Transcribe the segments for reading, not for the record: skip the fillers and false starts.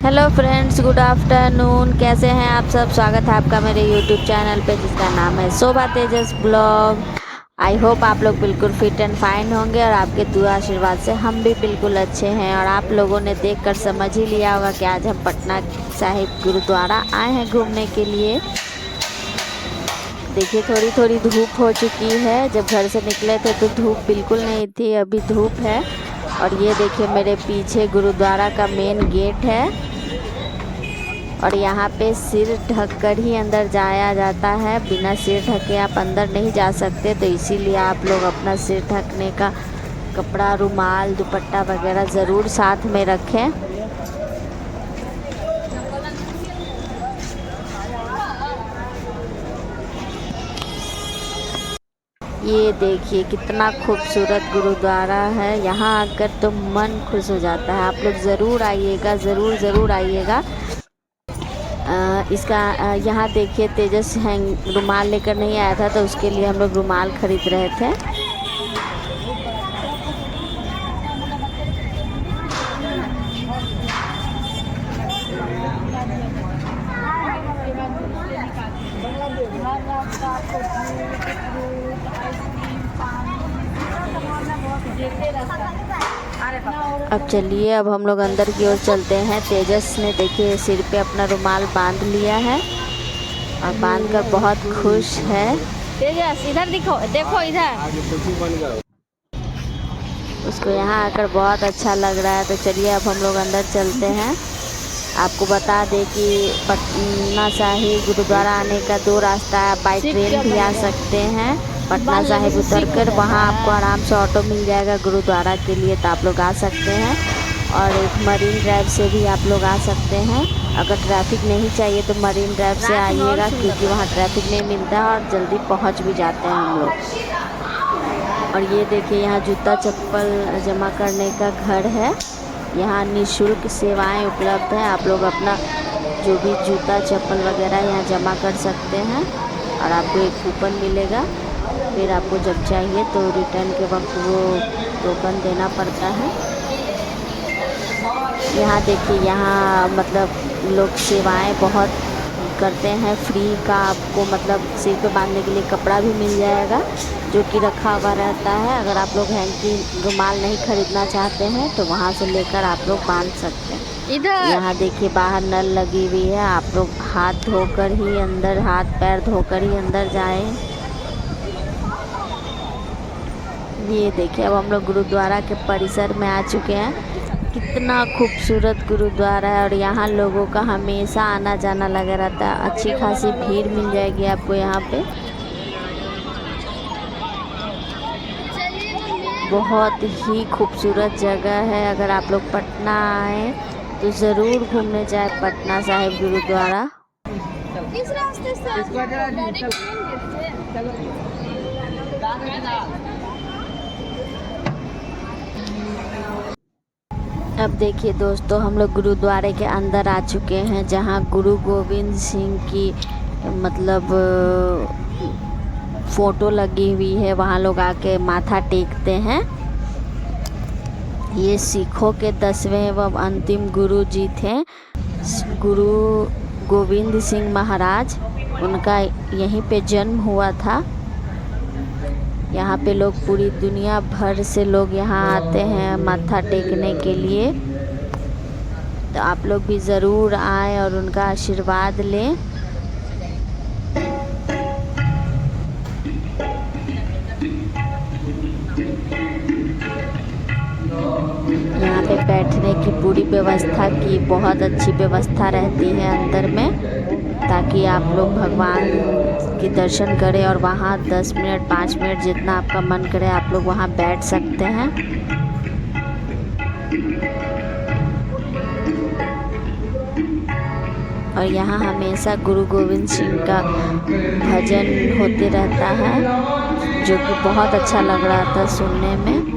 Hello friends, good afternoon. कैसे हैं आप सब? स्वागत है आपका मेरे यूट्यूब चैनल पे जिसका नाम है शोभा तेजस ब्लॉग। आई होप आप लोग बिल्कुल फिट एंड फाइन होंगे और आपके दुआ आशीर्वाद से हम भी बिल्कुल अच्छे हैं। और आप लोगों ने देखकर समझ ही लिया होगा कि आज हम पटना साहिब गुरुद्वारा आए हैं घूमने के लिए। देखिए, थोड़ी थोड़ी धूप हो चुकी है। जब घर से निकले थे तो धूप बिल्कुल नहीं थी, अभी धूप है। और ये देखिए मेरे पीछे गुरुद्वारा का मेन गेट है और यहाँ पे सिर ढककर ही अंदर जाया जाता है। बिना सिर ढके आप अंदर नहीं जा सकते, तो इसीलिए आप लोग अपना सिर ढकने का कपड़ा, रुमाल, दुपट्टा वगैरह ज़रूर साथ में रखें। ये देखिए कितना खूबसूरत गुरुद्वारा है। यहाँ आकर तो मन खुश हो जाता है। आप लोग ज़रूर आइएगा, ज़रूर ज़रूर आइएगा। इसका यहाँ देखिए तेजस हैंग रुमाल लेकर नहीं आया था, तो उसके लिए हम लोग रुमाल खरीद रहे थे। अब चलिए, अब हम लोग अंदर की ओर चलते हैं। तेजस ने देखिए सिर पे अपना रुमाल बांध लिया है और बांधकर बहुत खुश है। तेजस इधर दिखो, देखो इधर। उसको यहाँ आकर बहुत अच्छा लग रहा है। तो चलिए अब हम लोग अंदर चलते हैं। आपको बता दें कि पटना साहिब गुरुद्वारा आने का दो रास्ता है। बाई ट्रेन भी आ सकते हैं। पटना साहिब उतरकर वहाँ आपको आराम से ऑटो मिल जाएगा गुरुद्वारा के लिए, तो आप लोग आ सकते हैं। और एक मरीन ड्राइव से भी आप लोग आ सकते हैं। अगर ट्रैफिक नहीं चाहिए तो मरीन ड्राइव से आइएगा, क्योंकि वहाँ ट्रैफिक नहीं मिलता है और जल्दी पहुँच भी जाते हैं हम लोग। और ये देखिए यहाँ जूता चप्पल जमा करने का घर है। यहाँ निःशुल्क सेवाएं उपलब्ध हैं। आप लोग अपना जो भी जूता चप्पल वगैरह यहाँ जमा कर सकते हैं और आपको एक कूपन मिलेगा। फिर आपको जब चाहिए तो रिटर्न के वक्त वो टोकन देना पड़ता है। यहाँ देखिए, यहाँ मतलब लोग सेवाएं बहुत करते हैं। फ्री का आपको मतलब सिर पे बांधने के लिए कपड़ा भी मिल जाएगा जो कि रखा हुआ रहता है। अगर आप लोग हैंकी रुमाल नहीं खरीदना चाहते हैं तो वहाँ से लेकर आप लोग बांध सकते हैं। यहाँ देखिए बाहर नल लगी हुई है। आप लोग हाथ धोकर ही अंदर, हाथ पैर धोकर ही अंदर जाएं। ये देखिए अब हम लोग गुरुद्वारा के परिसर में आ चुके हैं। कितना खूबसूरत गुरुद्वारा है और यहाँ लोगों का हमेशा आना जाना लगा रहता है। अच्छी खासी भीड़ मिल जाएगी आपको यहाँ पे। बहुत ही खूबसूरत जगह है। अगर आप लोग पटना आए तो ज़रूर घूमने जाए पटना साहिब गुरुद्वारा। इस रास्ते से अब देखिए दोस्तों, हम लोग गुरुद्वारे के अंदर आ चुके हैं, जहां गुरु गोविंद सिंह की मतलब फ़ोटो लगी हुई है। वहाँ लोग आके माथा टेकते हैं। ये सिखों के 10वें एवं अंतिम गुरु जी थे, गुरु गोविंद सिंह महाराज। उनका यहीं पे जन्म हुआ था। यहाँ पे लोग पूरी दुनिया भर से लोग यहाँ आते हैं माथा टेकने के लिए। तो आप लोग भी ज़रूर आएँ और उनका आशीर्वाद लें। यहाँ पे बैठने की पूरी व्यवस्था की बहुत अच्छी व्यवस्था रहती है अंदर में, ताकि आप लोग भगवान के दर्शन करें। और वहाँ 10 मिनट 5 मिनट जितना आपका मन करे आप लोग वहाँ बैठ सकते हैं। और यहाँ हमेशा गुरु गोविंद सिंह का भजन होते रहता है, जो कि बहुत अच्छा लग रहा था सुनने में।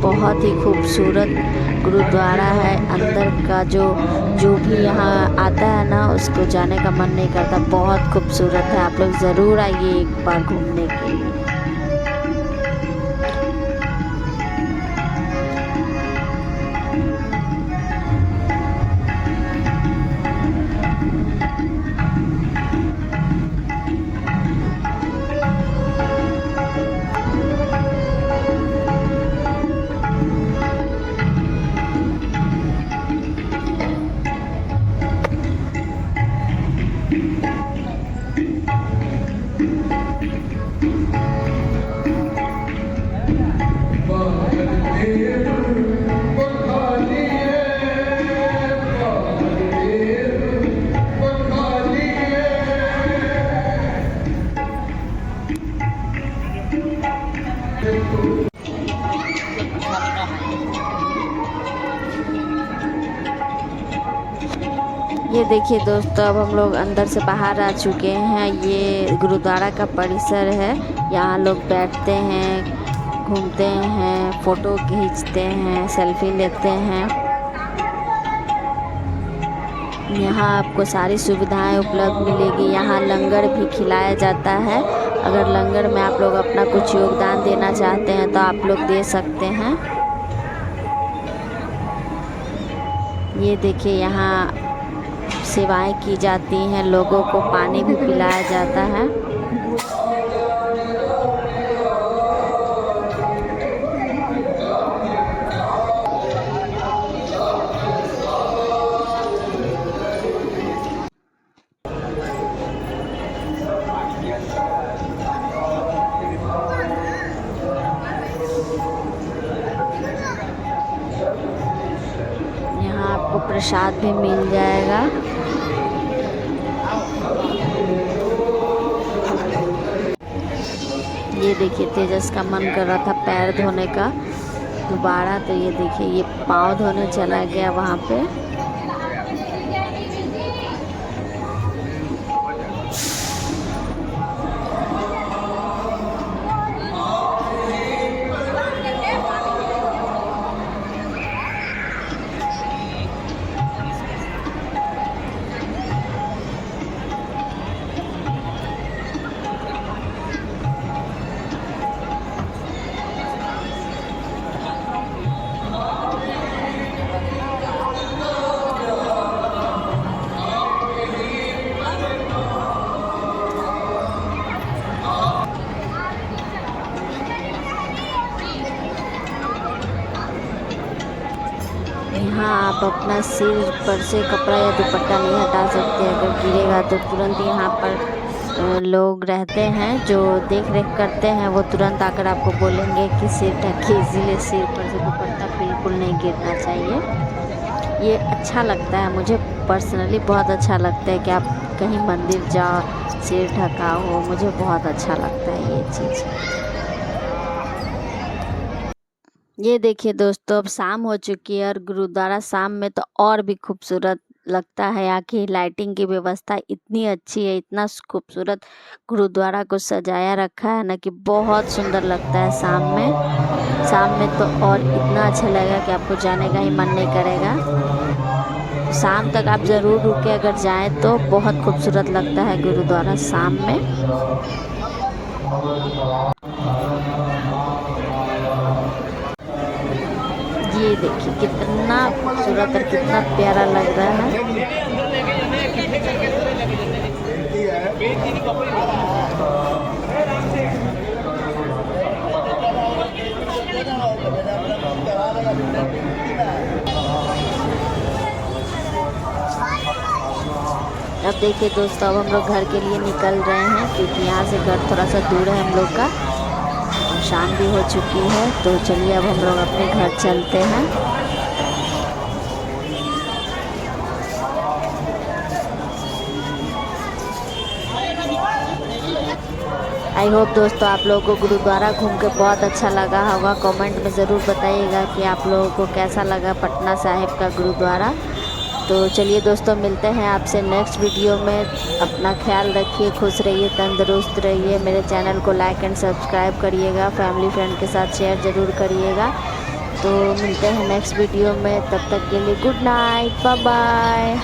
बहुत ही खूबसूरत गुरुद्वारा है। अंदर का जो भी यहाँ आता है ना, उसको जाने का मन नहीं करता। बहुत खूबसूरत है, आप लोग ज़रूर आइए एक बार घूमने के लिए। ये देखिए दोस्तों, अब हम लोग अंदर से बाहर आ चुके हैं। ये गुरुद्वारा का परिसर है। यहाँ लोग बैठते हैं, घूमते हैं, फ़ोटो खींचते हैं, सेल्फी लेते हैं। यहाँ आपको सारी सुविधाएं उपलब्ध मिलेगी। यहाँ लंगर भी खिलाया जाता है। अगर लंगर में आप लोग अपना कुछ योगदान देना चाहते हैं तो आप लोग दे सकते हैं। ये देखिए, यहाँ सेवाएं की जाती हैं, लोगों को पानी भी पिलाया जाता है। यहाँ आपको प्रसाद भी मिल जाएगा। ये देखिए, तेजस का मन कर रहा था पैर धोने का दोबारा, तो ये देखिए ये पाँव धोने चला गया वहाँ पे। यहाँ आप अपना सिर पर से कपड़ा या दुपट्टा नहीं हटा सकते। अगर गिरेगा तो तुरंत यहाँ पर लोग रहते हैं जो देख रेख करते हैं, वो तुरंत आकर आपको बोलेंगे कि सिर ढकिए। इसीलिए सिर पर से दुपट्टा बिल्कुल नहीं गिरना चाहिए। ये अच्छा लगता है, मुझे पर्सनली बहुत अच्छा लगता है कि आप कहीं मंदिर जाओ सिर ढका हो। मुझे बहुत अच्छा लगता है ये चीज़। ये देखिए दोस्तों, अब शाम हो चुकी है और गुरुद्वारा शाम में तो और भी खूबसूरत लगता है। यहाँ की लाइटिंग की व्यवस्था इतनी अच्छी है, इतना खूबसूरत गुरुद्वारा को सजाया रखा है ना कि बहुत सुंदर लगता है शाम में। शाम में तो और इतना अच्छा लगेगा कि आपको जाने का ही मन नहीं करेगा। शाम तक आप ज़रूर रुके, अगर जाएं तो बहुत खूबसूरत लगता है गुरुद्वारा शाम में। ये देखिए कितना खूबसूरत और कितना प्यारा लग रहा है। अब देखिए दोस्तों, अब हम लोग घर के लिए निकल रहे हैं क्योंकि यहाँ से घर थोड़ा सा दूर है हम लोग का और शाम भी हो चुकी है। तो चलिए अब हम लोग अपने घर चलते हैं। आई होप दोस्तों आप लोगों को गुरुद्वारा घूम के बहुत अच्छा लगा होगा। कमेंट में ज़रूर बताइएगा कि आप लोगों को कैसा लगा पटना साहिब का गुरुद्वारा। तो चलिए दोस्तों, मिलते हैं आपसे नेक्स्ट वीडियो में। अपना ख्याल रखिए, खुश रहिए, तंदुरुस्त रहिए। मेरे चैनल को लाइक एंड सब्सक्राइब करिएगा, फैमिली फ्रेंड के साथ शेयर ज़रूर करिएगा। तो मिलते हैं नेक्स्ट वीडियो में, तब तक के लिए गुड नाइट, बाय बाय।